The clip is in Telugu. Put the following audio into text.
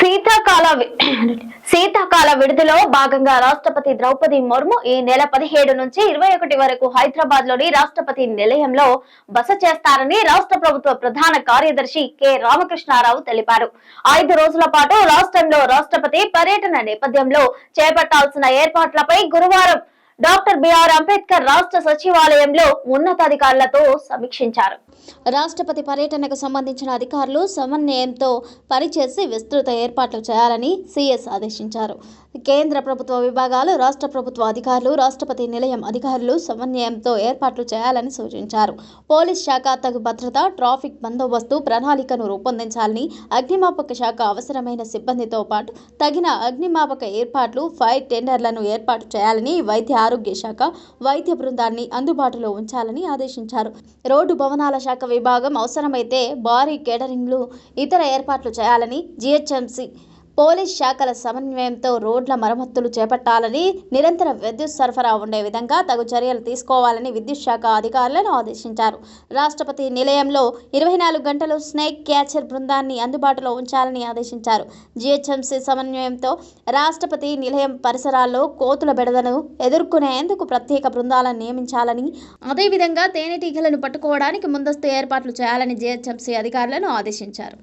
శీతాకాల శీతాకాల విడుదలలో భాగంగా రాష్ట్రపతి ద్రౌపది ముర్ము ఈ నెల 17 నుంచి 21 వరకు హైదరాబాద్ లోని రాష్ట్రపతి నిలయంలో బస చేస్తారని రాష్ట్ర ప్రభుత్వ ప్రధాన కార్యదర్శి కె రామకృష్ణారావు తెలిపారు. 5 రోజుల పాటు రాష్ట్రంలో రాష్ట్రపతి పర్యటన నేపథ్యంలో చేపట్టాల్సిన ఏర్పాట్లపై గురువారం డాక్టర్ బిఆర్ అంబేద్కర్ రాష్ట్ర సచివాలయంలో ఉన్నతాధికారులతో సమీక్షించారు. రాష్ట్రపతి పర్యటనకు సంబంధించిన అధికారులు సమన్వయంతో పనిచేసి విస్తృత ఏర్పాట్లు చేయాలని సిఎస్ ఆదేశించారు. కేంద్ర ప్రభుత్వ విభాగాలు, రాష్ట్ర ప్రభుత్వ అధికారులు, రాష్ట్రపతి నిలయం అధికారులు సమన్వయంతో ఏర్పాట్లు చేయాలని సూచించారు. పోలీస్ శాఖ తగు భద్రత, ట్రాఫిక్ బందోబస్తు ప్రణాళికను రూపొందించాలని, అగ్నిమాపక శాఖ అవసరమైన సిబ్బందితో పాటు తగిన అగ్నిమాపక ఏర్పాట్లు, ఫైర్ టెండర్లను ఏర్పాటు చేయాలని, వైద్య ఆరోగ్య శాఖ వైద్య బృందాన్ని అందుబాటులో ఉంచాలని ఆదేశించారు. రోడ్డు భవనాల శాఖ విభాగం అవసరమైతే భారీ కేటరింగ్లు, ఇతర ఏర్పాట్లు చేయాలని, జిహెచ్ఎంసి పోలీస్ శాఖల సమన్వయంతో రోడ్ల మరమ్మతులు చేపట్టాలని, నిరంతర విద్యుత్ సరఫరా ఉండే విధంగా తగు చర్యలు తీసుకోవాలని విద్యుత్ శాఖ అధికారులను ఆదేశించారు. రాష్ట్రపతి నిలయంలో 24 గంటలు స్నేక్ క్యాచర్ బృందాన్ని అందుబాటులో ఉంచాలని ఆదేశించారు. జిహెచ్ఎంసి సమన్వయంతో రాష్ట్రపతి నిలయం పరిసరాల్లో కోతుల బెడదను ఎదుర్కొనేందుకు ప్రత్యేక బృందాలను నియమించాలని, అదేవిధంగా తేనెటీగలను పట్టుకోవడానికి ముందస్తు ఏర్పాట్లు చేయాలని జిహెచ్ఎంసి అధికారులను ఆదేశించారు.